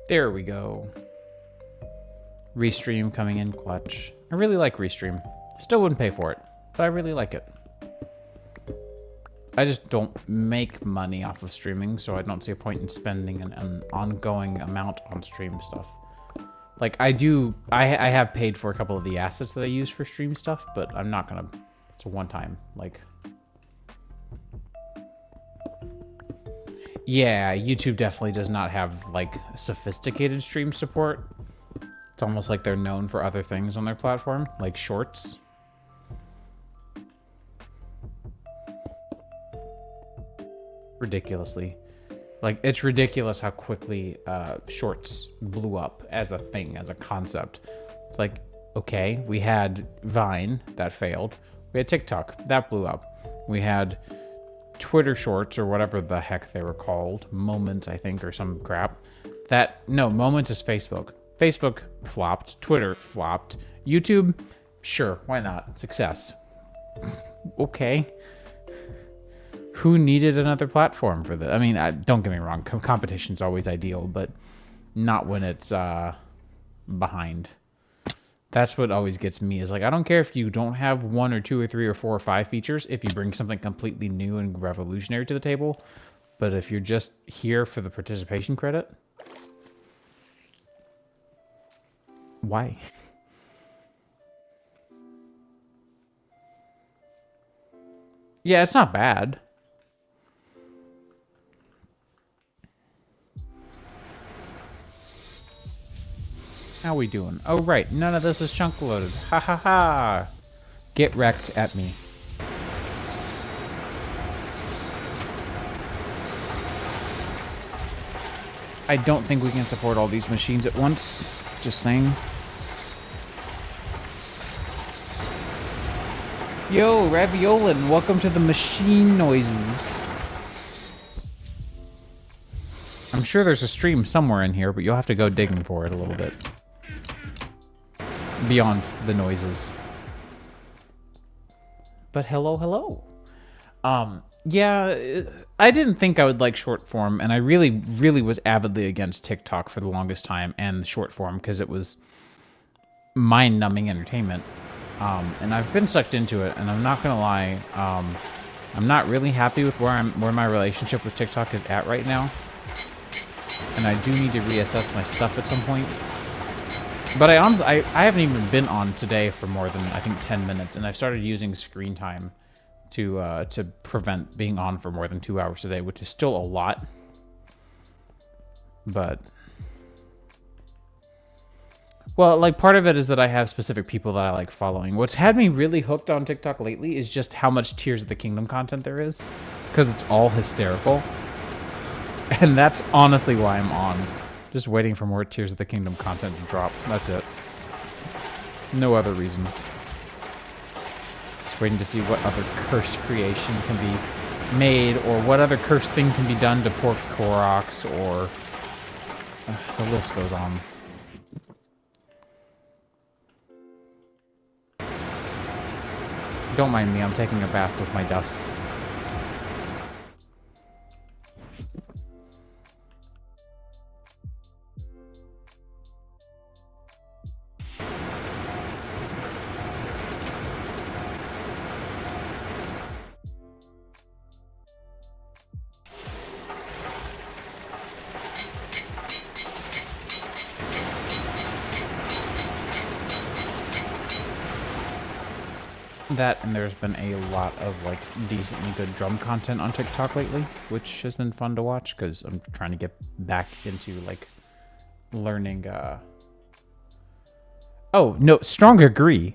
There we go. Restream coming in clutch. I really like Restream. Still wouldn't pay for it, but I really like it. I just don't make money off of streaming, so I don't see a point in spending an ongoing amount on stream stuff. Like, I have paid for a couple of the assets that I use for stream stuff, but I'm not gonna, it's a one-time, like. Yeah, YouTube definitely does not have, like, sophisticated stream support. It's almost like they're known for other things on their platform, like shorts. Ridiculously. Like, it's ridiculous how quickly shorts blew up as a thing, as a concept. It's like, okay, we had Vine, that failed. We had TikTok, that blew up. We had Twitter shorts, or whatever the heck they were called. Moment, I think, or some crap. No, Moments is Facebook. Facebook flopped. Twitter flopped. YouTube, sure, why not? Success. Okay. Who needed another platform for this? I mean, don't get me wrong, competition's always ideal, but not when it's behind. That's what always gets me, is like, I don't care if you don't have 1 or 2 or 3 or 4 or 5 features, if you bring something completely new and revolutionary to the table, but if you're just here for the participation credit, why? Yeah, it's not bad. How we doing? Oh, right. None of this is chunk loaded. Ha ha ha. Get wrecked at me. I don't think we can support all these machines at once. Just saying. Yo, Raviolin, welcome to the machine noises. I'm sure there's a stream somewhere in here, but you'll have to go digging for it a little bit. Beyond the noises. But hello, hello. Yeah, I didn't think I would like short form, and I really, really was avidly against TikTok for the longest time, and the short form, because it was mind-numbing entertainment. And I've been sucked into it, and I'm not gonna lie, I'm not really happy with where my relationship with TikTok is at right now. And I do need to reassess my stuff at some point. But I haven't even been on today for more than, I think, 10 minutes, and I've started using screen time to prevent being on for more than 2 hours a day, which is still a lot. But, well, like, part of it is that I have specific people that I like following. What's had me really hooked on TikTok lately is just how much Tears of the Kingdom content there is, because it's all hysterical. And that's honestly why I'm on. Just waiting for more Tears of the Kingdom content to drop. That's it. No other reason. Just waiting to see what other cursed creation can be made, or what other cursed thing can be done to poor Koroks, or the list goes on. Don't mind me, I'm taking a bath with my dusts. That, and there's been a lot of, like, decently good drum content on TikTok lately, which has been fun to watch, because I'm trying to get back into, like, learning, Oh, no, strong agree.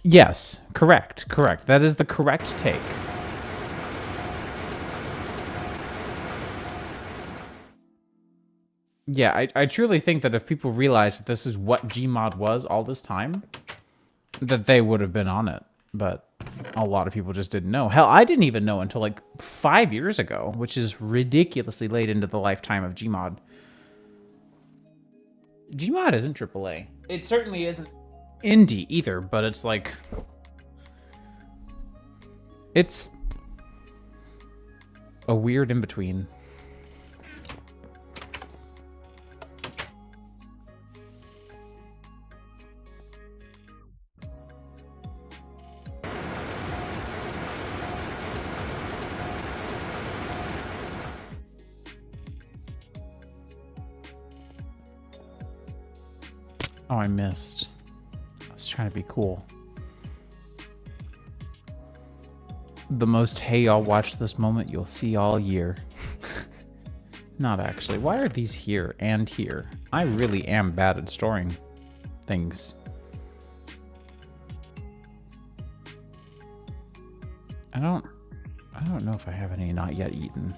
Yes, correct. That is the correct take. Yeah, I truly think that if people realized that this is what Gmod was all this time, that they would have been on it. But a lot of people just didn't know. Hell, I didn't even know until like 5 years ago, which is ridiculously late into the lifetime of Gmod. Gmod isn't AAA. It certainly isn't indie either, but it's like... it's a weird in-between. Oh, I missed. I was trying to be cool. The most hey, y'all watch this moment you'll see all year. Not actually. Why are these here and here? I really am bad at storing things. I don't know if I have any not yet eaten.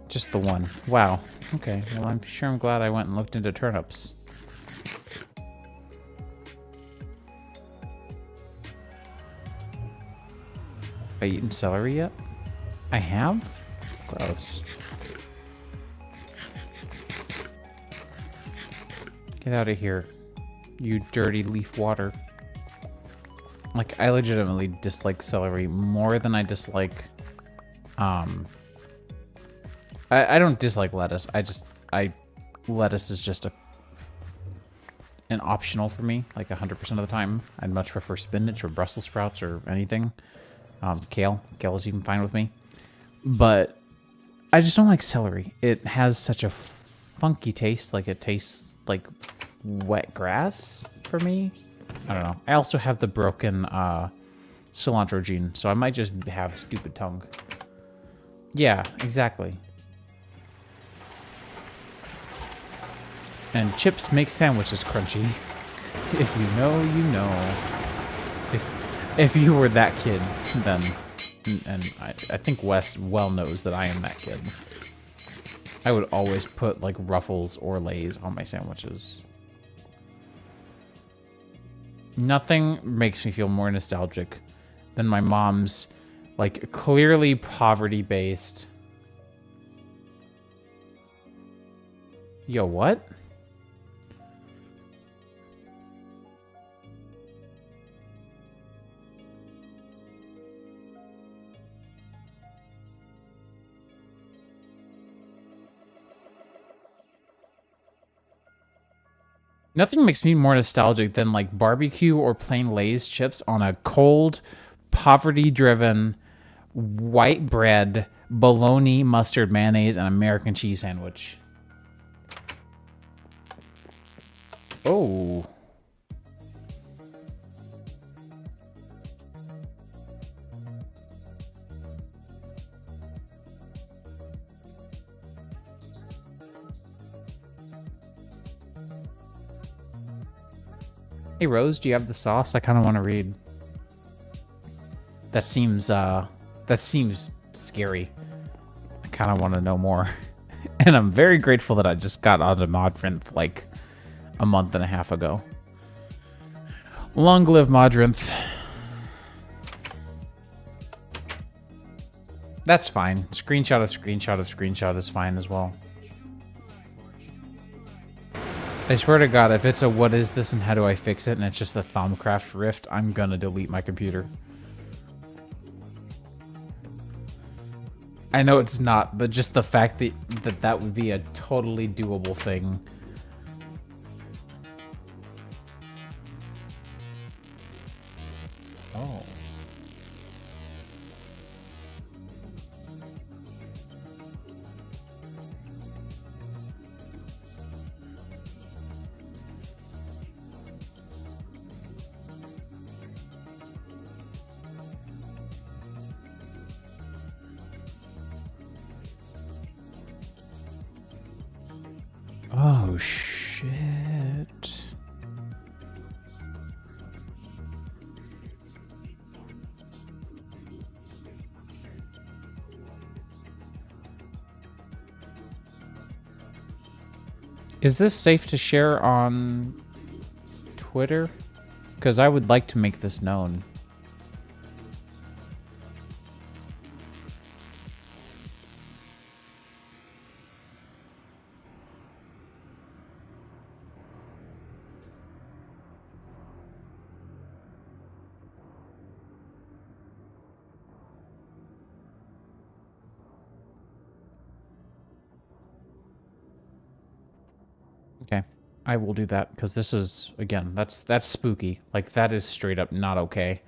Just the one. Wow. Okay. Well, I'm glad I went and looked into turnips. Have I eaten celery yet? I have? Gross. Get out of here, you dirty leaf water. Like, I legitimately dislike celery more than I dislike, I don't dislike lettuce. Lettuce is just an optional for me, like 100% of the time. I'd much prefer spinach or Brussels sprouts or anything. Kale is even fine with me. But I just don't like celery. It has such a funky taste, like it tastes like wet grass for me. I don't know. I also have the broken cilantro gene, so I might just have a stupid tongue. Yeah, exactly. And chips make sandwiches crunchy. If you know, you know. If you were that kid, then... And I think Wes well knows that I am that kid. I would always put, like, Ruffles or Lay's on my sandwiches. Nothing makes me feel more nostalgic than my mom's, like, clearly poverty-based... Yo, what? Nothing makes me more nostalgic than, like, barbecue or plain Lay's chips on a cold, poverty-driven, white bread, bologna, mustard, mayonnaise, and American cheese sandwich. Oh. Hey Rose, do you have the sauce? I kind of want to read. That seems scary. I kind of want to know more. And I'm very grateful that I just got onto Modrinth like a month and a half ago. Long live Modrinth. That's fine. Screenshot of screenshot of screenshot is fine as well. I swear to God, if it's a what is this and how do I fix it and it's just a Thumbcraft rift, I'm gonna delete my computer. I know it's not, but just the fact that would be a totally doable thing. Oh. Oh, shit. Is this safe to share on Twitter? Because I would like to make this known. Okay, I will do that because this is, again, that's spooky. Like, that is straight up not okay.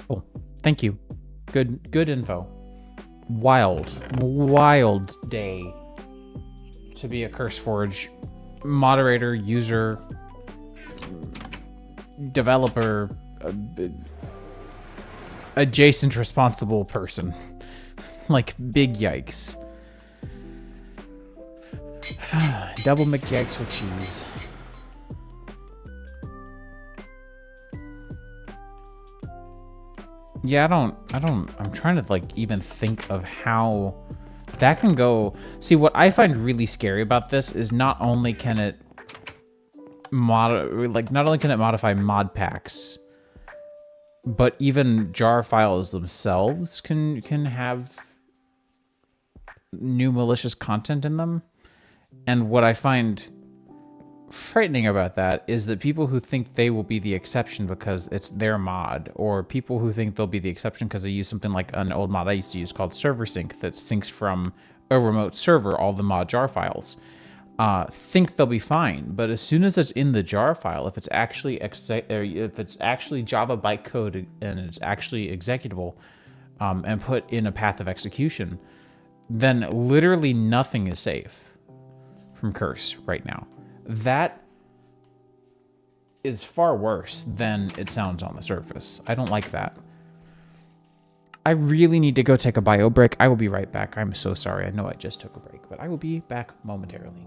Cool. Thank you. Good info. Wild day to be a CurseForge moderator, user, developer, adjacent responsible person. Like, big yikes. Double McYikes with cheese. Yeah, I'm trying to like even think of how that can go. See, what I find really scary about this is not only can it modify mod packs, but even jar files themselves can have new malicious content in them. And what I find frightening about that is that people who think they will be the exception because it's their mod, or people who think they'll be the exception because they use something like an old mod I used to use called Server Sync that syncs from a remote server all the mod jar files, think they'll be fine. But as soon as it's in the jar file, if it's actually Java bytecode and it's actually executable and put in a path of execution, then literally nothing is safe from Curse right now. That is far worse than it sounds on the surface. I don't like that. I really need to go take a bio break. I will be right back. I'm so sorry. I know I just took a break, but I will be back momentarily.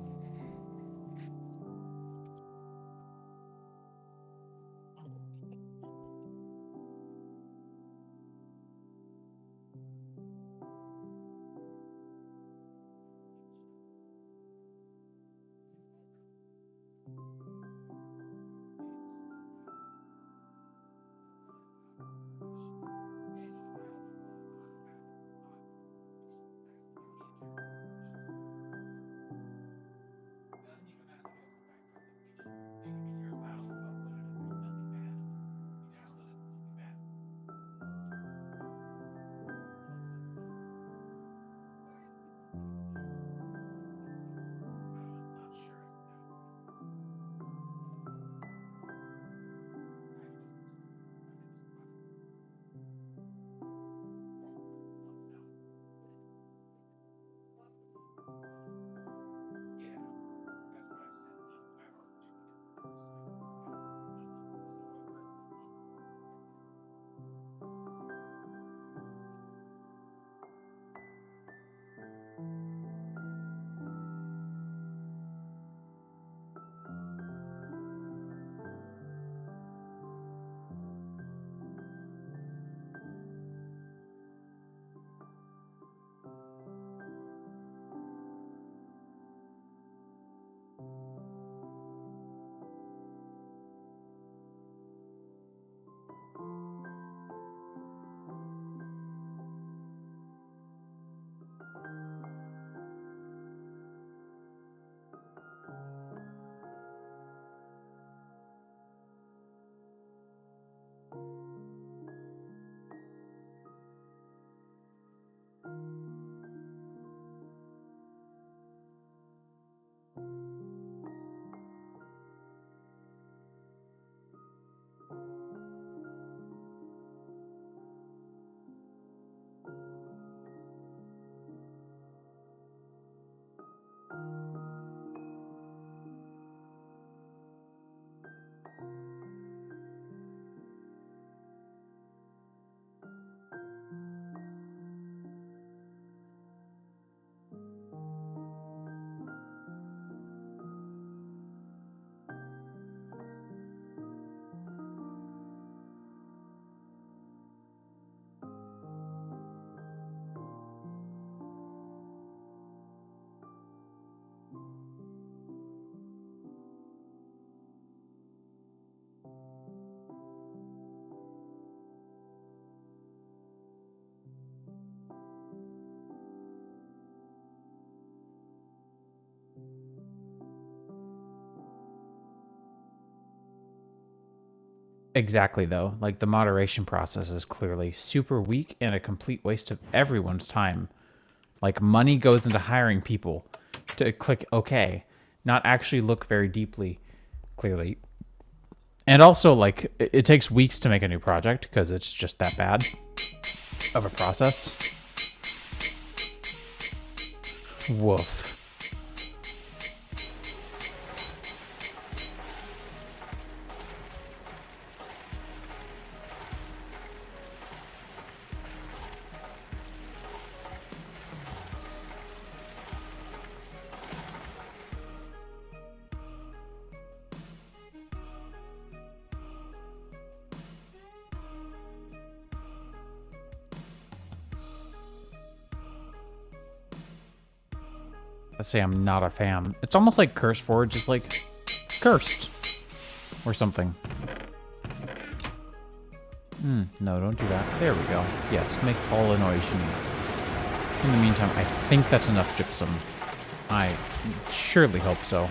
Exactly, though. Like, the moderation process is clearly super weak and a complete waste of everyone's time. Like, money goes into hiring people to click OK, not actually look very deeply, clearly. And also, like, it takes weeks to make a new project because it's just that bad of a process. Woof. I say I'm not a fan. It's almost like CurseForge is like cursed or something. No, don't do that. There we go. Yes, make all the noise you need. In the meantime, I think that's enough gypsum. I surely hope so.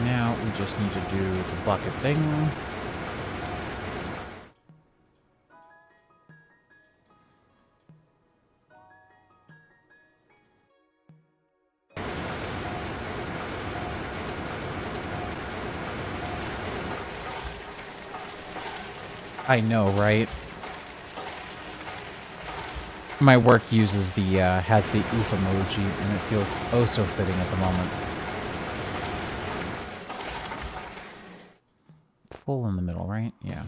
Now we just need to do the bucket thing. I know, right? My work uses the, has the oof emoji, and it feels oh so fitting at the moment. Full in the middle, right? Yeah.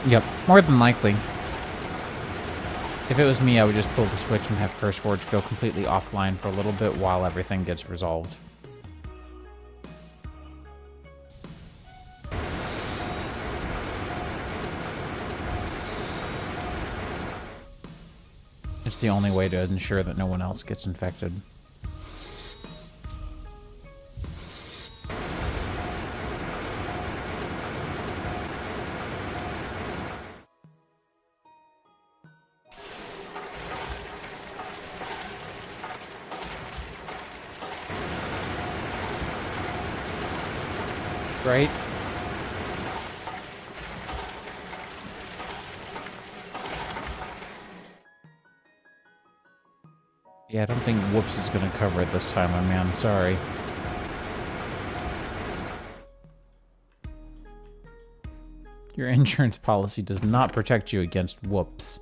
Yep, more than likely. If it was me, I would just pull the switch and have CurseForge go completely offline for a little bit while everything gets resolved. It's the only way to ensure that no one else gets infected. Right? Yeah, I don't think Whoops is going to cover it this time, my man. Sorry. Your insurance policy does not protect you against Whoops.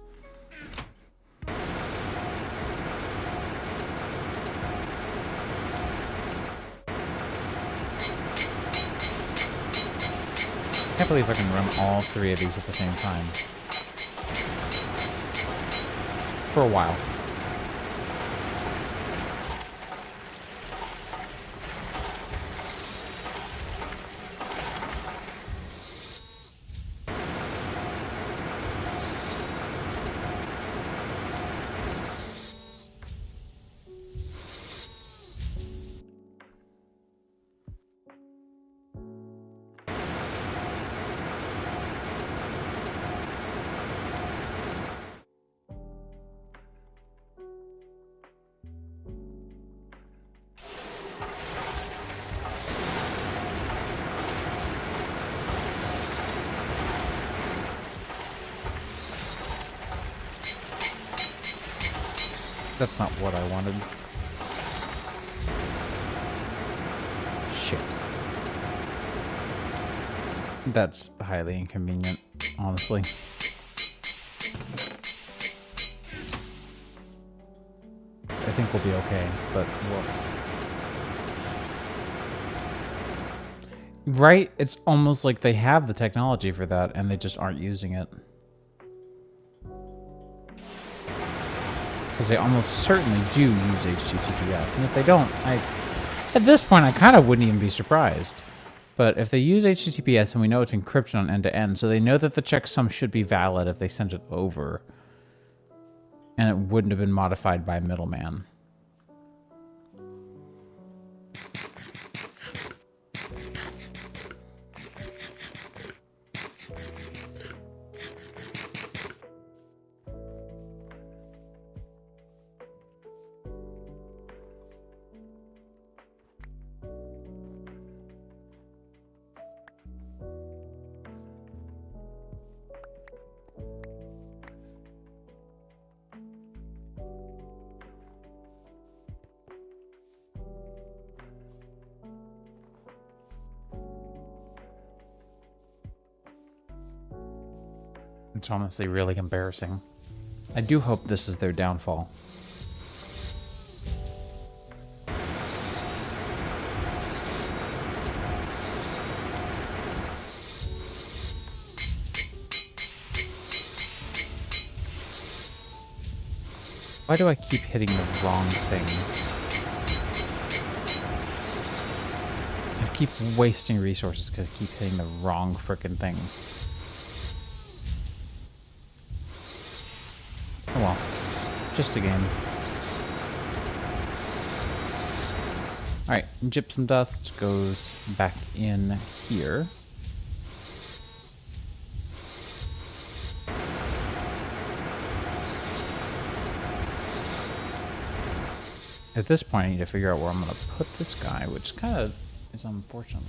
I can't believe I can run all three of these at the same time. For a while. That's not what I wanted. Shit. That's highly inconvenient, honestly. I think we'll be okay, but woof. Right? It's almost like they have the technology for that and they just aren't using it. Because they almost certainly do use HTTPS. And if they don't, at this point, I kind of wouldn't even be surprised. But if they use HTTPS and we know it's encrypted on end-to-end, so they know that the checksum should be valid if they sent it over. And it wouldn't have been modified by a middleman. It's honestly really embarrassing. I do hope this is their downfall. Why do I keep hitting the wrong thing? I keep wasting resources because I keep hitting the wrong frickin' thing. Oh well, just a game. Alright, gypsum dust goes back in here. At this point, I need to figure out where I'm going to put this guy, which kind of is unfortunate.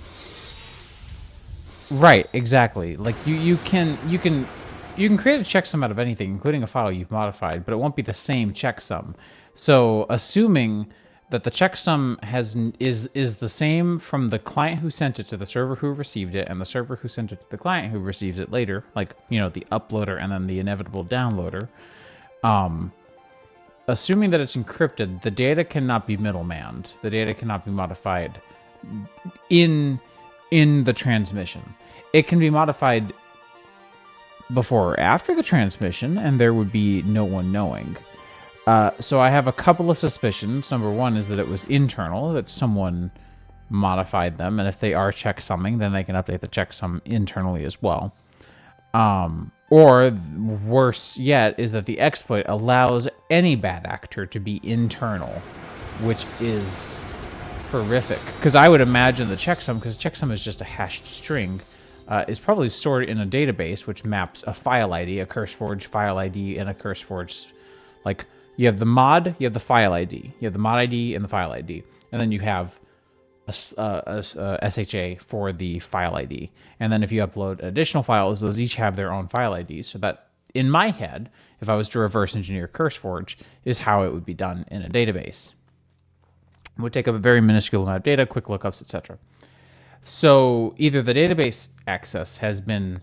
Right, exactly. Like you can create a checksum out of anything, including a file you've modified, but it won't be the same checksum. So, assuming that the checksum is the same from the client who sent it to the server who received it, and the server who sent it to the client who receives it later, like the uploader and then the inevitable downloader. Assuming that it's encrypted, the data cannot be middlemanned. The data cannot be modified in the transmission. It can be modified before or after the transmission, and there would be no one knowing. So I have a couple of suspicions. Number one is that it was internal, that someone modified them, and if they are checksumming, then they can update the checksum internally as well. Or worse yet is that the exploit allows any bad actor to be internal, which is horrific. Because I would imagine the checksum, because checksum is just a hashed string, is probably stored in a database which maps a file ID, a CurseForge file ID, and a CurseForge. Like, you have the mod, you have the file ID, you have the mod ID and the file ID, and then you have a SHA for the file ID. And then if you upload additional files, those each have their own file IDs. So that, in my head, if I was to reverse engineer CurseForge, is how it would be done in a database. It would take up a very minuscule amount of data, quick lookups, etc. So either the database access has been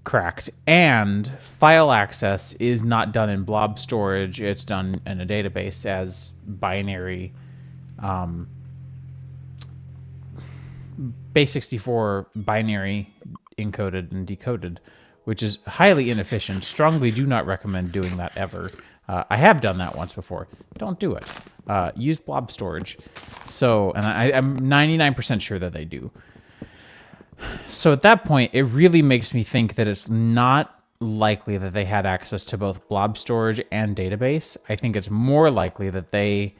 cracked and file access is not done in blob storage, it's done in a database as binary base64 binary encoded and decoded, which is highly inefficient. Strongly do not recommend doing that ever. I have done that once before. Don't do it. Use blob storage. So, and I'm 99% sure that they do. So at that point, it really makes me think that it's not likely that they had access to both blob storage and database. I think it's more likely that they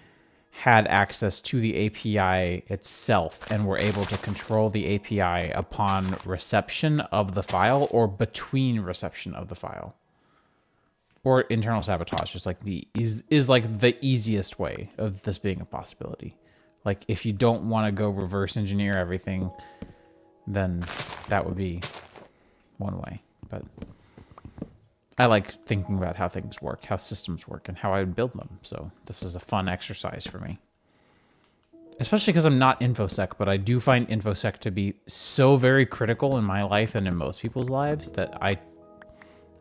had access to the API itself and were able to control the API upon reception of the file or between reception of the file. Or internal sabotage is like is like the easiest way of this being a possibility. Like, if you don't want to go reverse engineer everything, then that would be one way. But I like thinking about how things work, how systems work, and how I would build them. So this is a fun exercise for me. Especially because I'm not InfoSec, but I do find InfoSec to be so very critical in my life and in most people's lives that I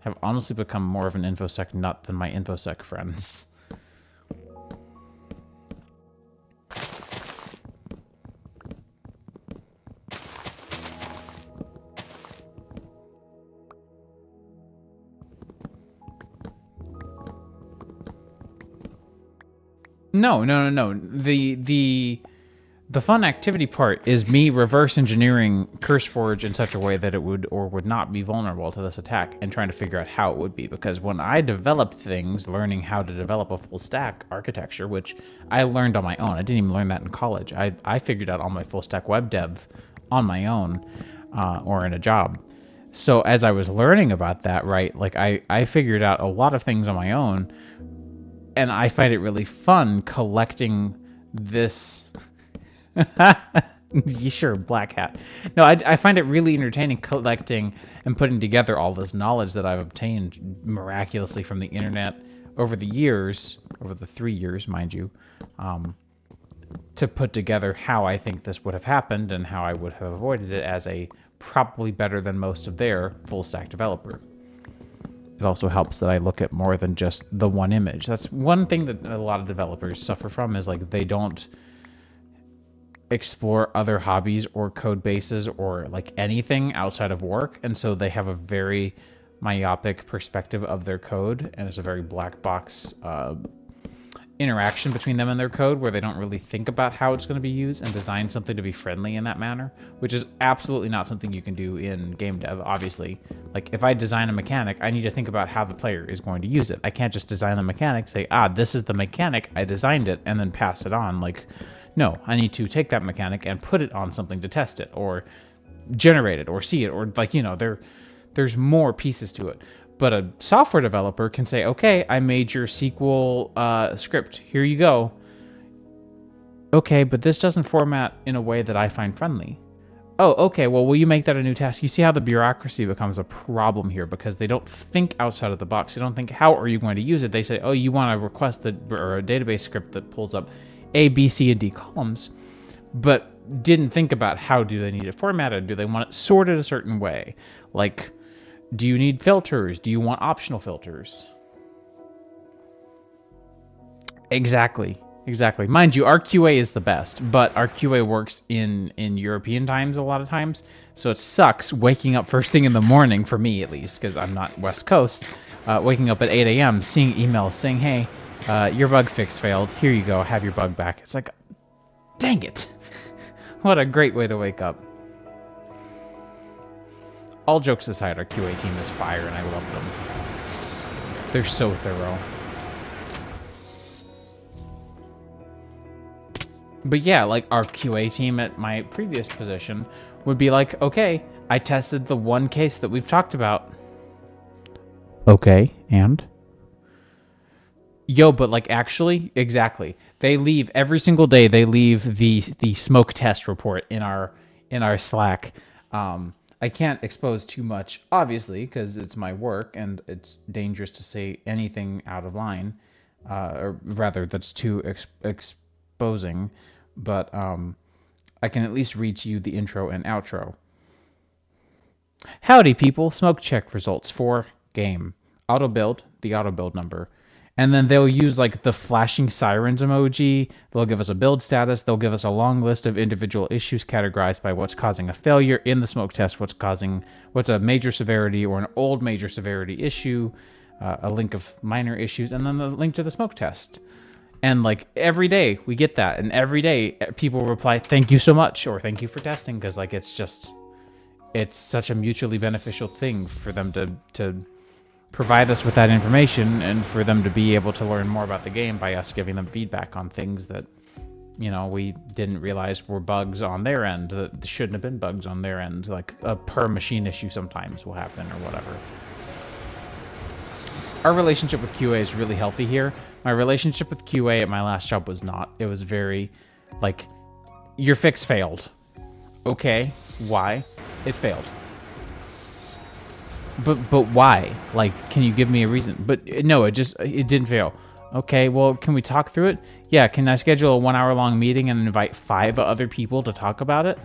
have honestly become more of an InfoSec nut than my InfoSec friends. No. The fun activity part is me reverse engineering CurseForge in such a way that it would or would not be vulnerable to this attack, and trying to figure out how it would be. Because when I developed things, learning how to develop a full stack architecture, which I learned on my own. I didn't even learn that in college. I figured out all my full stack web dev on my own or in a job. So as I was learning about that, right, like I figured out a lot of things on my own, and I find it really fun collecting this. Sure, black hat. No, I find it really entertaining collecting and putting together all this knowledge that I've obtained miraculously from the internet over the years, over the 3 years, mind you, to put together how I think this would have happened and how I would have avoided it as a probably better than most of their full stack developer. It also helps that I look at more than just the one image. That's one thing that a lot of developers suffer from, is like they don't explore other hobbies or code bases or like anything outside of work, and so they have a very myopic perspective of their code, and it's a very black box interaction between them and their code, where they don't really think about how it's going to be used and design something to be friendly in that manner, which is absolutely not something you can do in game dev. Obviously, like if I design a mechanic, I need to think about how the player is going to use it. I can't just design the mechanic, say, this is the mechanic, I designed it, and then pass it on. Like, no, I need to take that mechanic and put it on something to test it or generate it or see it, or like, there's more pieces to it. But a software developer can say, okay, I made your SQL script. Here you go. Okay, but this doesn't format in a way that I find friendly. Oh, okay, well, will you make that a new task? You see how the bureaucracy becomes a problem here, because they don't think outside of the box. They don't think, how are you going to use it? They say, oh, you want to request or a database script that pulls up A, B, C, and D columns, but didn't think about how do they need it formatted? Do they want it sorted a certain way? Like, do you need filters? Do you want optional filters? Exactly. Mind you, our QA is the best, but our QA works in European times a lot of times, so it sucks waking up first thing in the morning, for me at least, because I'm not West Coast, waking up at 8 a.m., seeing emails saying, hey, your bug fix failed. Here you go. Have your bug back. It's like, dang it. What a great way to wake up. All jokes aside, our QA team is fire, and I love them. They're so thorough. But yeah, like our QA team at my previous position would be like, okay, I tested the one case that we've talked about. Okay, and? Yo, but like actually, exactly. They leave every single day. They leave the smoke test report in our Slack. I can't expose too much, obviously, because it's my work and it's dangerous to say anything out of line, or rather, that's too exposing. But I can at least read to you the intro and outro. Howdy, people. Smoke check results for game. Auto build, the auto build number. And then they'll use like the flashing sirens emoji. They'll give us a build status. They'll give us a long list of individual issues categorized by what's causing a failure in the smoke test, what's a major severity or an old major severity issue, a link of minor issues, and then the link to the smoke test. And like every day we get that, and every day people reply, thank you so much, or thank you for testing, because like it's such a mutually beneficial thing for them to provide us with that information, and for them to be able to learn more about the game by us giving them feedback on things that, we didn't realize were bugs on their end, that shouldn't have been bugs on their end. Like a per machine issue sometimes will happen or whatever. Our relationship with QA is really healthy here. My relationship with QA at my last job was not. It was very like, your fix failed. Okay, why? It failed. But why? Like, can you give me a reason? But no, it didn't fail. Okay, well, can we talk through it? Yeah, can I schedule a 1 hour long meeting and invite 5 other people to talk about it?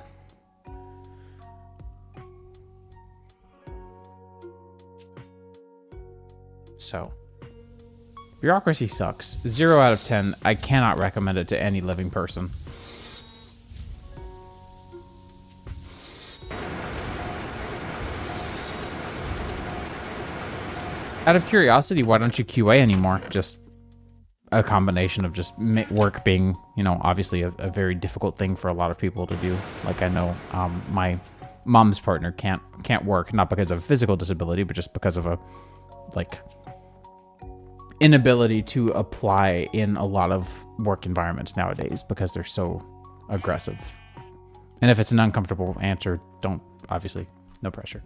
So, bureaucracy sucks. 0 out of 10. I cannot recommend it to any living person. Out of curiosity, why don't you QA anymore? Just a combination of just work being, you know, obviously a very difficult thing for a lot of people to do. Like I know my mom's partner can't work, not because of physical disability, but just because of a like inability to apply in a lot of work environments nowadays because they're so aggressive. And if it's an uncomfortable answer, don't, obviously, no pressure.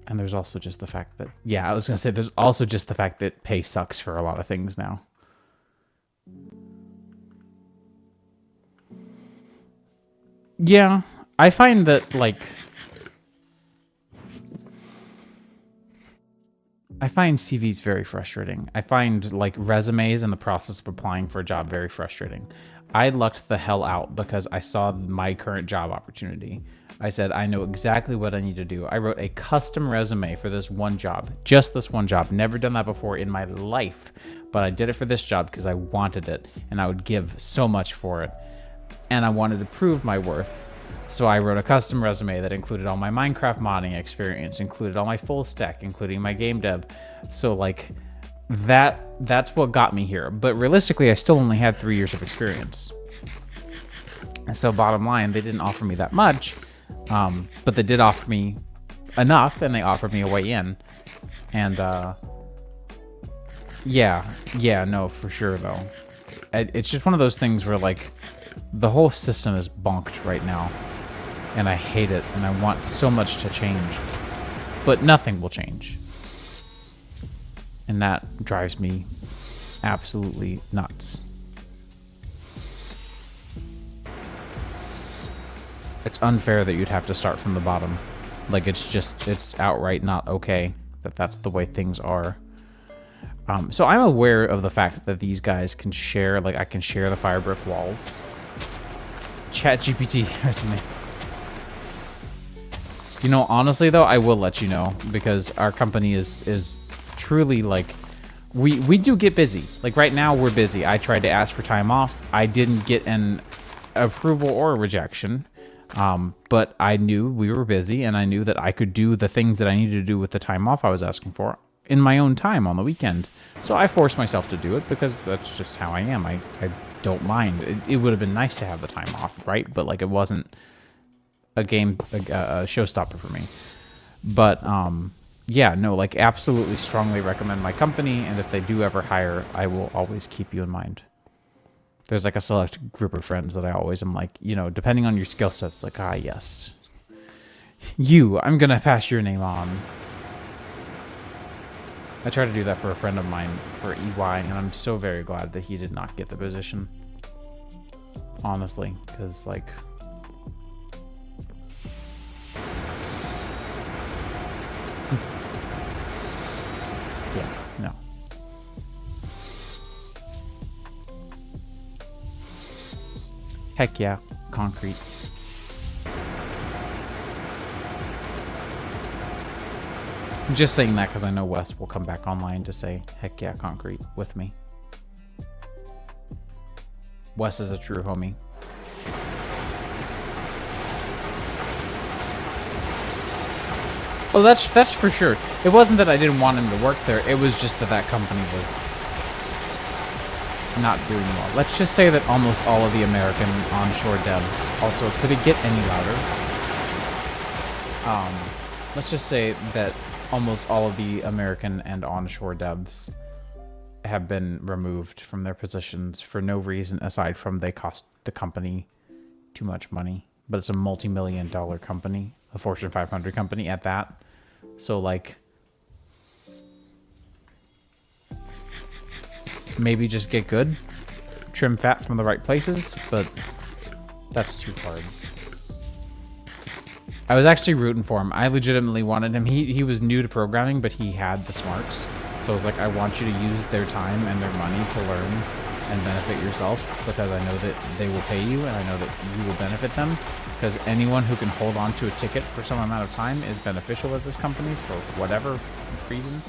And there's also just the fact that, yeah, I was going to say, there's also just the fact that pay sucks for a lot of things now. Yeah, I find that, like, I find CVs very frustrating. I find like resumes and the process of applying for a job very frustrating. I lucked the hell out because I saw my current job opportunity. I said, I know exactly what I need to do. I wrote a custom resume for this one job, just this one job. Never done that before in my life, but I did it for this job because I wanted it and I would give so much for it. And I wanted to prove my worth. So I wrote a custom resume that included all my Minecraft modding experience, included all my full stack, including my game dev. So like that's what got me here. But realistically, I still only had 3 years of experience. And so bottom line, they didn't offer me that much, but they did offer me enough, and they offered me a way in. And yeah, no, for sure though. It's just one of those things where like the whole system is bonked right now. And I hate it, and I want so much to change, but nothing will change. And that drives me absolutely nuts. It's unfair that you'd have to start from the bottom. Like, it's outright not okay that that's the way things are. So I'm aware of the fact that these guys can share, like, I can share the Firebrick walls. ChatGPT resume. You know, honestly though, I will let you know because our company is truly like, we do get busy. Like right now we're busy. I tried to ask for time off. I didn't get an approval or a rejection. But I knew we were busy and I knew that I could do the things that I needed to do with the time off I was asking for in my own time on the weekend. So I forced myself to do it because that's just how I am. I don't mind. It would have been nice to have the time off, right? But like it wasn't a showstopper for me. But yeah, no, like absolutely strongly recommend my company, and if they do ever hire, I will always keep you in mind. There's like a select group of friends that I always am like, you know, depending on your skill sets, like, ah, yes, I'm gonna pass your name on. I tried to do that for a friend of mine for EY, and I'm so very glad that he did not get the position. Honestly, because like, yeah, no. Heck yeah, concrete. I'm just saying that because I know Wes will come back online to say, heck yeah, concrete with me. Wes is a true homie. Oh, that's for sure. It wasn't that I didn't want him to work there. It was just that company was not doing well. Let's just say that almost all of the American onshore devs also, could it get any louder? Let's just say that almost all of the American and onshore devs have been removed from their positions for no reason aside from they cost the company too much money. But it's a multi-million-dollar company, a Fortune 500 company at that. So like, maybe just get good, trim fat from the right places, but that's too hard. I was actually rooting for him. I legitimately wanted him. He was new to programming, but he had the smarts. So I was like, I want you to use their time and their money to learn and benefit yourself, because I know that they will pay you and I know that you will benefit them, because anyone who can hold on to a ticket for some amount of time is beneficial at this company for whatever reason.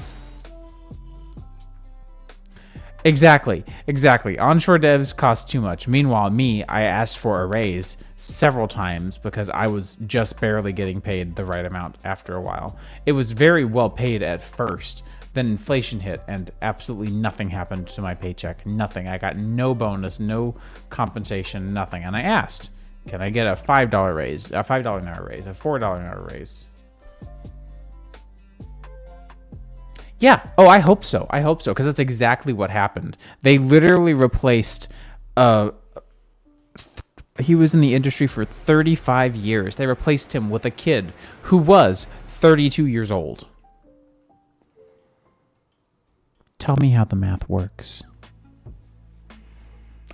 Exactly, exactly. Onshore devs cost too much. Meanwhile, I asked for a raise several times because I was just barely getting paid the right amount after a while. It was very well paid at first. Then inflation hit and absolutely nothing happened to my paycheck. Nothing. I got no bonus, no compensation, nothing. And I asked, can I get a $5 raise, a $5 an hour raise, a $4 an hour raise? Yeah. Oh, I hope so. I hope so, because that's exactly what happened. They literally replaced. He was in the industry for 35 years. They replaced him with a kid who was 32 years old. Tell me how the math works.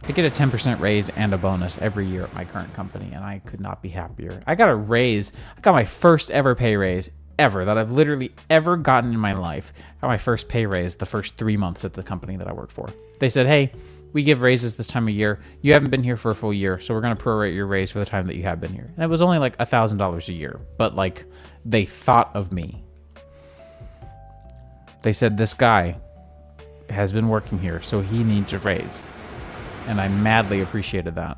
I get a 10% raise and a bonus every year at my current company, and I could not be happier. I got a raise. I got my first ever pay raise ever that I've literally ever gotten in my life. I got my first pay raise the first 3 months at the company that I work for. They said, hey, we give raises this time of year. You haven't been here for a full year, so we're going to prorate your raise for the time that you have been here. And it was only like $1,000 a year, but like they thought of me. They said, this guy has been working here, so he needs a raise. And I madly appreciated that.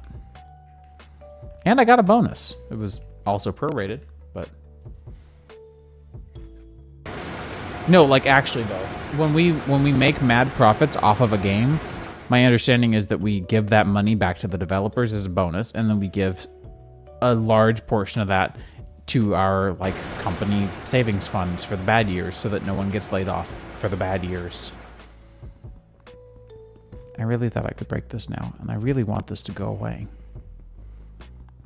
And I got a bonus. It was also prorated, but... No, like actually though, when we make mad profits off of a game, my understanding is that we give that money back to the developers as a bonus, and then we give a large portion of that to our like company savings funds for the bad years, so that no one gets laid off for the bad years. I really thought I could break this now, and I really want this to go away.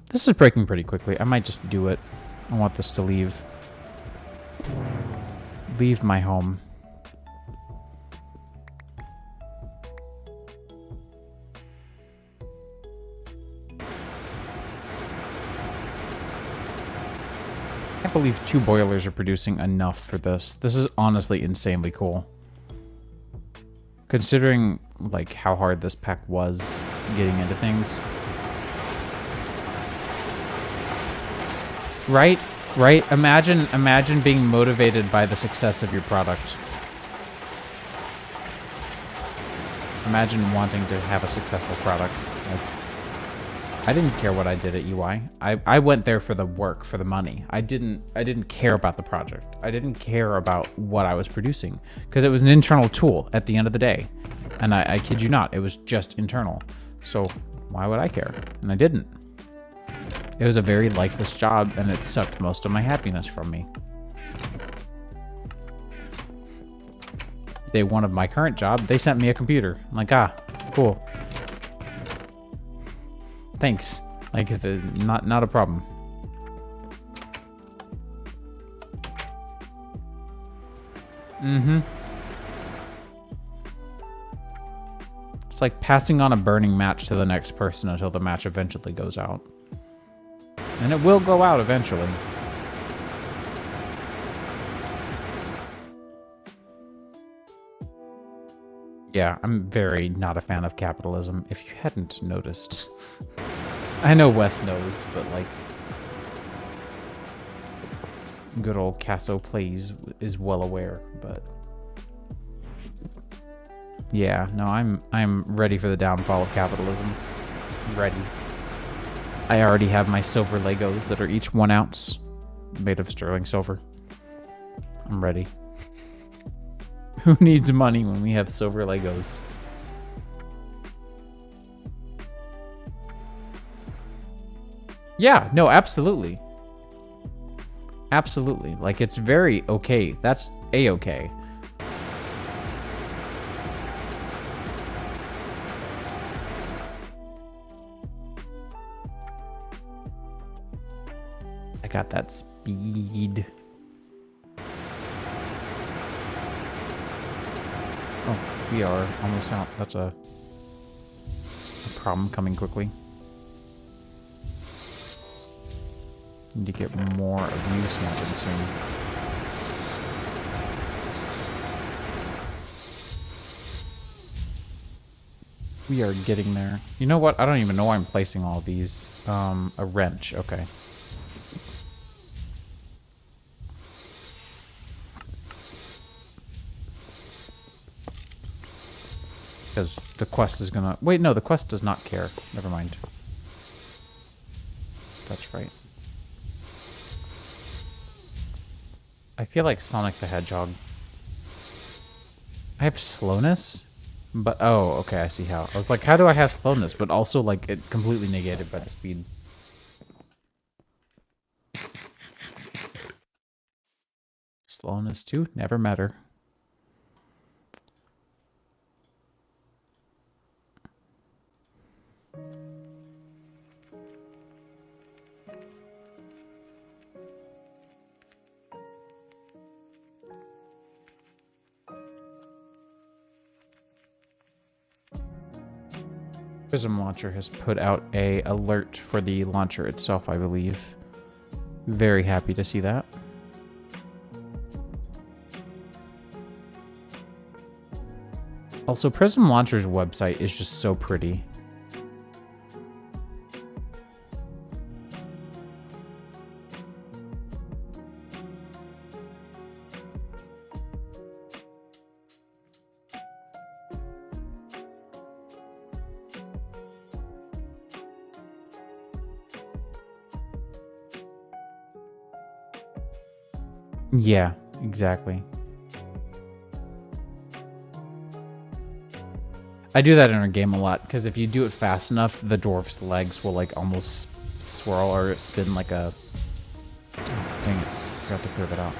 This is breaking pretty quickly. I might just do it. I want this to leave my home. I can't believe 2 boilers are producing enough for this. This is honestly insanely cool. Considering like how hard this pack was getting into things. Right? Right? Imagine being motivated by the success of your product. Imagine wanting to have a successful product. Like, I didn't care what I did at UI. I went there for the work, for the money. I didn't care about the project. I didn't care about what I was producing because it was an internal tool at the end of the day. And I kid you not, it was just internal. So why would I care? And I didn't. It was a very lifeless job, and it sucked most of my happiness from me. Day one of my current job, they sent me a computer. I'm like, ah, cool. Thanks. Like, not a problem. Mm-hmm. It's like passing on a burning match to the next person until the match eventually goes out. And it will go out eventually. Yeah, I'm very not a fan of capitalism, if you hadn't noticed. I know Wes knows, but like... good old Casso Plays is well aware, but... yeah, no, I'm ready for the downfall of capitalism. Ready. I already have my silver Legos that are each 1 ounce, made of sterling silver. I'm ready. Who needs money when we have silver Legos? Yeah, no, absolutely. Absolutely. Like, it's very okay. That's a-okay. I got that speed. Oh, we are almost out. That's a problem coming quickly. Need to get more of you snapping soon. We are getting there. You know what? I don't even know why I'm placing all of these. A wrench. Okay. Because the quest is gonna... Wait, no, the quest does not care. Never mind. That's right. I feel like Sonic the Hedgehog. I have slowness? But, oh, okay, I see how. I was like, how do I have slowness? But also, like, it completely negated by the speed. Slowness, too? Never matter. Prism Launcher has put out a alert for the launcher itself, I believe. Very happy to see that. Also, Prism Launcher's website is just so pretty. Yeah, exactly. I do that in our game a lot, because if you do it fast enough, the dwarf's legs will like almost swirl or spin like a... Oh, dang it. Forgot to clear that out.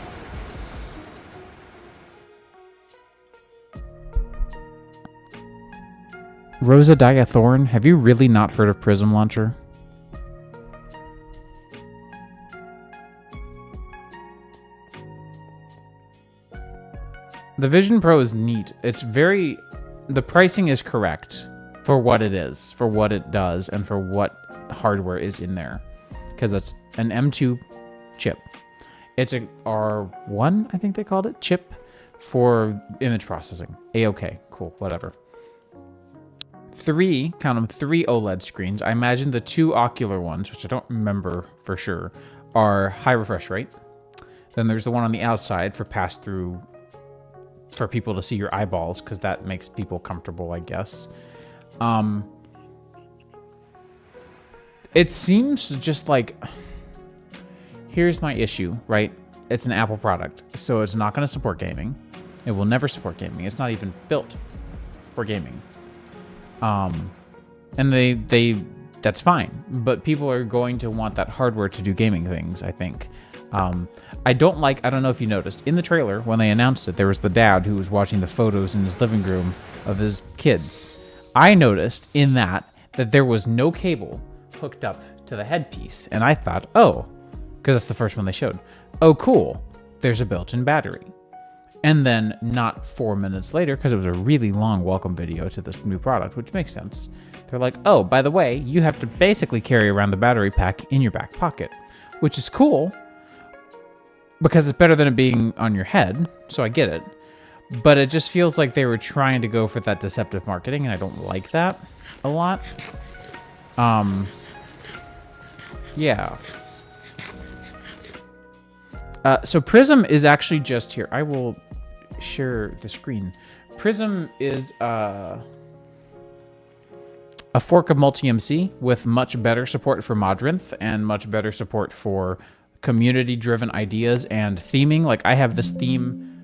Rosa Diathorn, have you really not heard of Prism Launcher? The Vision Pro is neat. It's very... The pricing is correct for what it is, for what it does, and for what hardware is in there. Because it's an M2 chip. It's a R1, I think they called it, chip for image processing. A-OK, cool, whatever. Count them, 3 OLED screens. I imagine the 2 ocular ones, which I don't remember for sure, are high refresh rate. Then there's the one on the outside for pass-through, for people to see your eyeballs, because that makes people comfortable, I guess. It seems just like... Here's my issue, right? It's an Apple product, so it's not going to support gaming. It will never support gaming. It's not even built for gaming. And that's fine, but people are going to want that hardware to do gaming things, I think. I don't know if you noticed, in the trailer, when they announced it, there was the dad who was watching the photos in his living room of his kids. I noticed in that there was no cable hooked up to the headpiece, and I thought, oh, because that's the first one they showed. Oh, cool, there's a built-in battery. And then not 4 minutes later, because it was a really long welcome video to this new product, which makes sense, they're like, oh, by the way, you have to basically carry around the battery pack in your back pocket, which is cool, because it's better than it being on your head, so I get it. But it just feels like they were trying to go for that deceptive marketing, and I don't like that a lot. Yeah. So Prism is actually just here. I will share the screen. Prism is a fork of Multi-MC with much better support for Modrinth and much better support for community-driven ideas and theming. Like, I have this theme.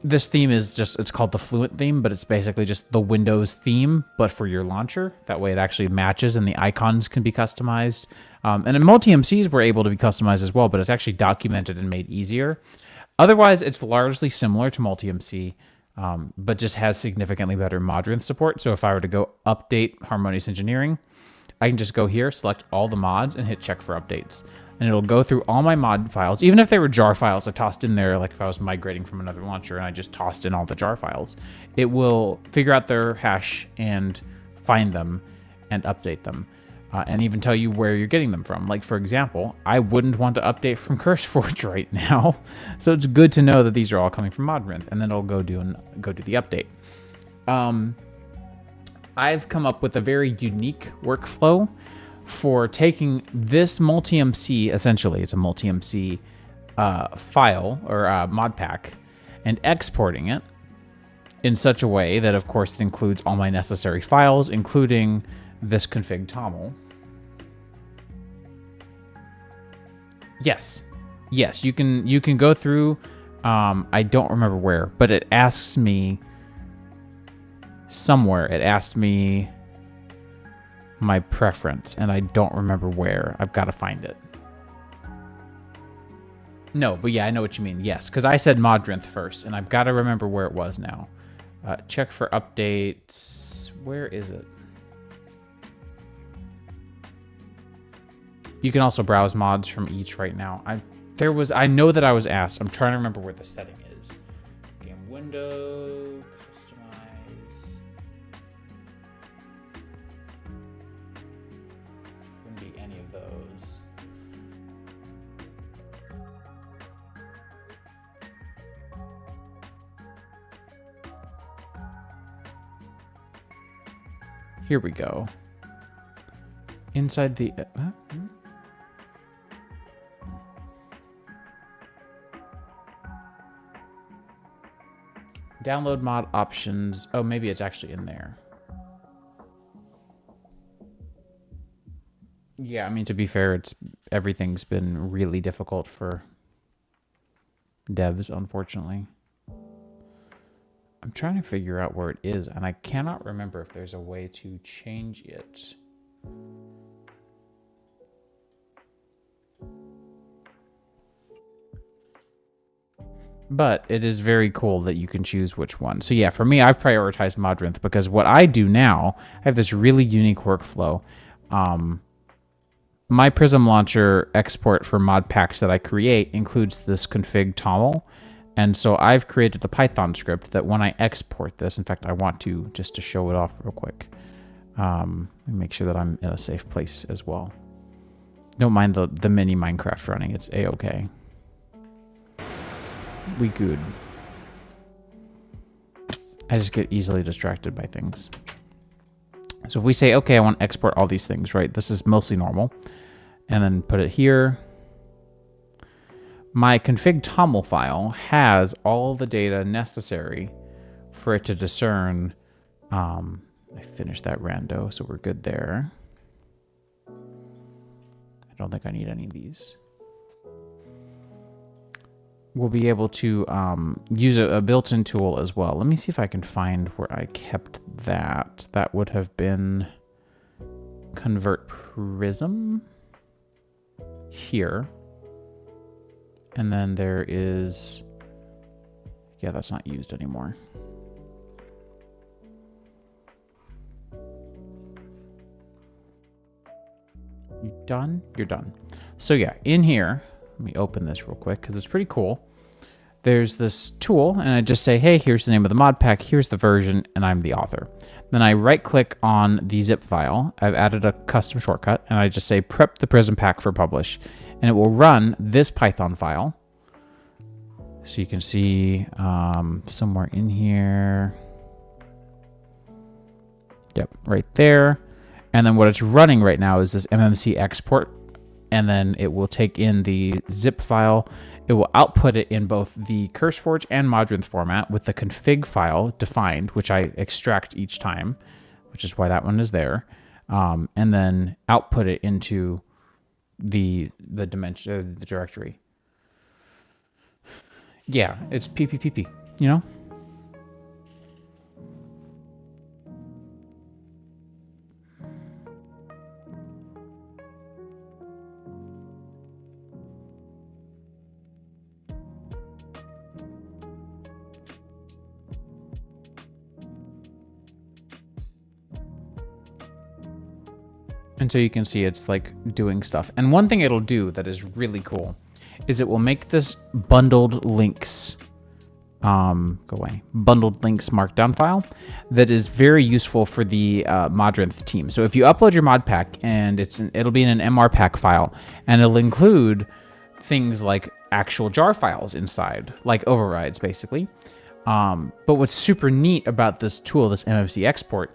This theme is just, it's called the Fluent theme, but it's basically just the Windows theme, but for your launcher. That way it actually matches and the icons can be customized. And in Multi-MCs, we're able to be customized as well, but it's actually documented and made easier. Otherwise, it's largely similar to Multi-MC, but just has significantly better Modrinth support. So if I were to go update Harmonious Engineering, I can just go here, select all the mods, and hit check for updates. And it'll go through all my mod files, even if they were jar files I tossed in there, like if I was migrating from another launcher and I just tossed in all the jar files, it will figure out their hash and find them and update them. And even tell you where you're getting them from. Like, for example, I wouldn't want to update from CurseForge right now. So it's good to know that these are all coming from Modrinth, and then it'll go do the update. I've come up with a very unique workflow for taking this Multi-MC, essentially, it's a Multi-MC file or mod pack, and exporting it in such a way that, of course, it includes all my necessary files, including this config toml. Yes, you can go through. I don't remember where, but it asks me somewhere. It asked me my preference, and I don't remember where. I've got to find it. No, but yeah, I know what you mean. Yes, because I said Modrinth first, and I've got to remember where it was now. Check for updates. Where is it? You can also browse mods from each right now. I know that I was asked. I'm trying to remember where the setting is. Game window, customize. Wouldn't be any of those. Here we go. Inside the... Download mod options. Oh, maybe it's actually in there. Yeah, I mean, to be fair, everything's been really difficult for devs, unfortunately. I'm trying to figure out where it is, and I cannot remember if there's a way to change it. But it is very cool that you can choose which one. So yeah, for me, I've prioritized Modrinth because what I do now, I have this really unique workflow. My Prism Launcher export for mod packs that I create includes this config toml. And so I've created a Python script that when I export this, in fact, I want to, just to show it off real quick. Make sure that I'm in a safe place as well. Don't mind the mini Minecraft running, it's a-okay. We good. I just get easily distracted by things. So if we say, okay, I want to export all these things, right? This is mostly normal. And then put it here. My config toml file has all the data necessary for it to discern. I finished that rando, so we're good there. I don't think I need any of these. We'll be able to use a built-in tool as well. Let me see if I can find where I kept that. That would have been convert prism here. And then there is, yeah, that's not used anymore. You done? You're done. So yeah, in here, let me open this real quick because it's pretty cool. There's this tool, and I just say, hey, here's the name of the mod pack, here's the version, and I'm the author. Then I right-click on the zip file. I've added a custom shortcut, and I just say prep the Prism pack for publish, and it will run this Python file. So you can see somewhere in here. Yep, right there. And then what it's running right now is this MMC export, and then it will take in the zip file. It will output it in both the CurseForge and Modrinth format with the config file defined, which I extract each time, which is why that one is there. And then output it into the dimension, the directory. Yeah, it's PPPP, you know? And so you can see it's like doing stuff. And one thing it'll do that is really cool is it will make this bundled links, bundled links markdown file that is very useful for the Modrinth team. So if you upload your mod pack and it'll be in an MR pack file, and it'll include things like actual jar files inside, like overrides basically. But what's super neat about this tool, this MMC export,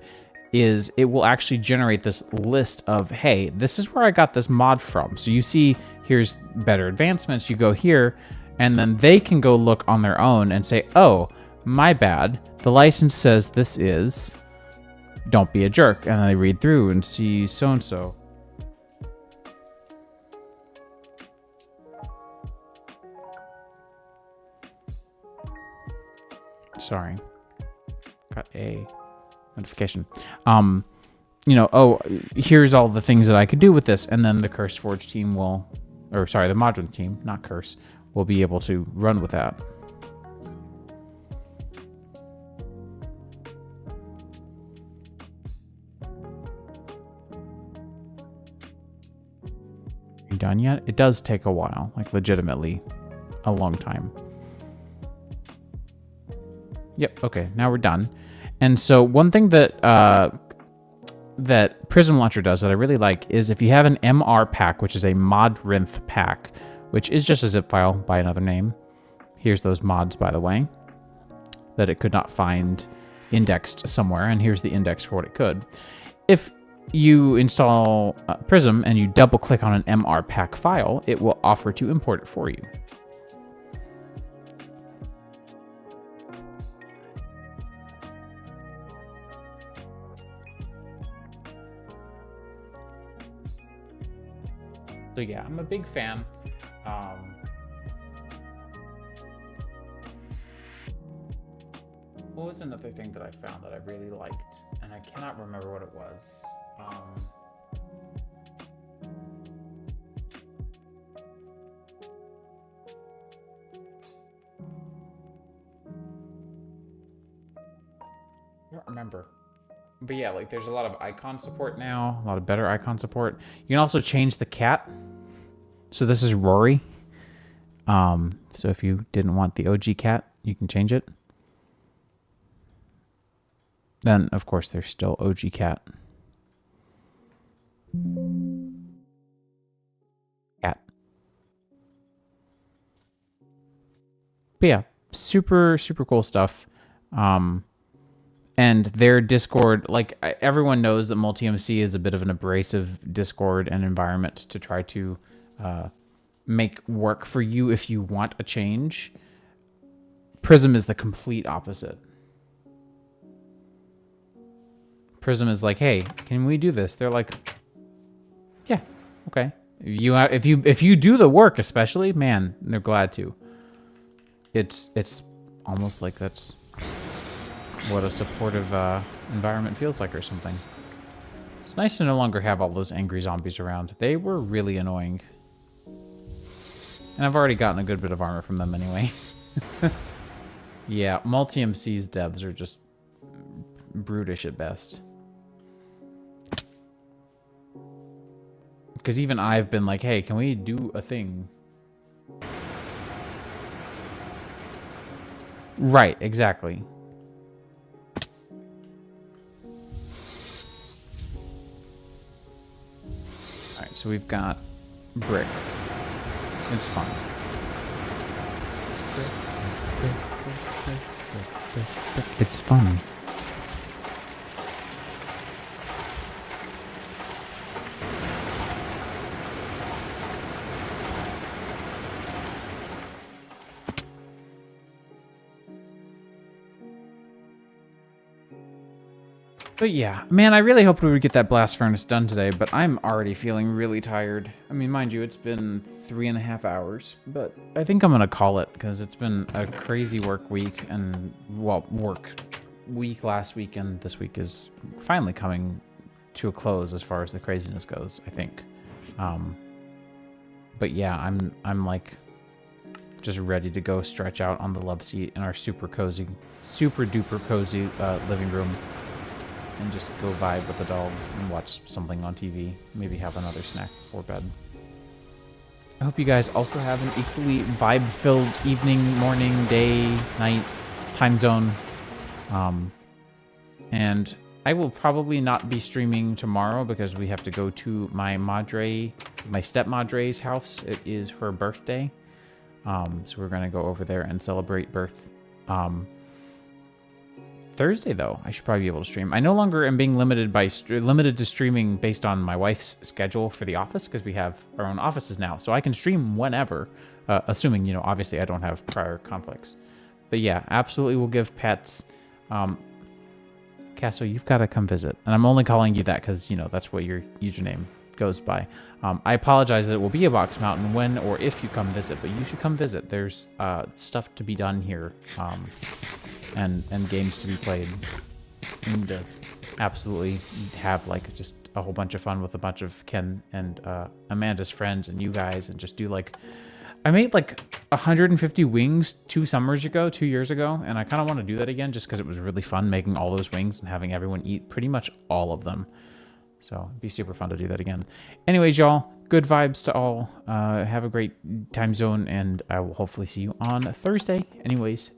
is it will actually generate this list of, hey, this is where I got this mod from. So you see, here's better advancements. You go here, and then they can go look on their own and say, oh, My bad. The license says this is don't be a jerk. And I read through and see so-and-so. Sorry. Got a notification. You know, oh, here's all the things that I could do with this. And then the Curse Forge team will, or sorry, the Modern team, not Curse, will be able to run with that. Are you done yet? It does take a while, like legitimately a long time. Yep, okay, now we're done. And so one thing that that Prism Launcher does that I really like is if you have an MR pack, which is a modrinth pack, which is just a zip file by another name. Here's those mods, by the way, that it could not find indexed somewhere, and here's the index for what it could. If you install Prism and you double click on an MR pack file, it will offer to import it for you. So yeah, I'm a big fan. What was another thing that I found that I really liked? And I cannot remember what it was. I don't remember. But yeah, like there's a lot of icon support now, a lot of better icon support. You can also change the cat. So this is Rory. So if you didn't want the OG cat, you can change it. Then, of course, there's still OG cat. Cat. But yeah, super, super cool stuff. And their Discord, like everyone knows that MultiMC is a bit of an abrasive Discord and environment to try to make work for you if you want a change. Prism is the complete opposite. Prism is like, hey, can we do this? They're like, yeah, okay. If you do the work, especially, man, they're glad to. It's almost like that's what a supportive environment feels like or something. It's nice to no longer have all those angry zombies around. They were really annoying. And I've already gotten a good bit of armor from them anyway. Yeah, MultiMC's devs are just brutish at best. Because even I've been like, hey, can we do a thing? Right, exactly. Alright, so we've got brick. It's fun. It's fun. But yeah, man, I really hoped we would get that blast furnace done today, but I'm already feeling really tired. I mean, mind you, it's been 3.5 hours, but I think I'm gonna call it because it's been a crazy work week and, well, work week last week, and this week is finally coming to a close as far as the craziness goes, I think. But yeah, I'm like just ready to go stretch out on the love seat in our super duper cozy living room. And just go vibe with the dog and watch something on TV. Maybe have another snack before bed. I hope you guys also have an equally vibe-filled evening, morning, day, night, time zone. And I will probably not be streaming tomorrow because we have to go to my stepmadre's house. It is her birthday. So we're going to go over there and celebrate birth. Thursday, though, I should probably be able to stream. I no longer am being limited to streaming based on my wife's schedule for the office because we have our own offices now. So I can stream whenever, assuming, you know, obviously I don't have prior conflicts. But yeah, absolutely we'll give pets. Casso, you've got to come visit. And I'm only calling you that because, you know, that's what your username goes by. I apologize that it will be a Box Mountain when or if you come visit, but you should come visit. There's stuff to be done here, and games to be played. And absolutely have like just a whole bunch of fun with a bunch of Ken and Amanda's friends and you guys, and just do like, I made like 150 wings 2 years ago, and I kind of want to do that again just because it was really fun making all those wings and having everyone eat pretty much all of them. So it'd be super fun to do that again. Anyways, y'all, good vibes to all. Have a great time zone, and I will hopefully see you on Thursday. Anyways,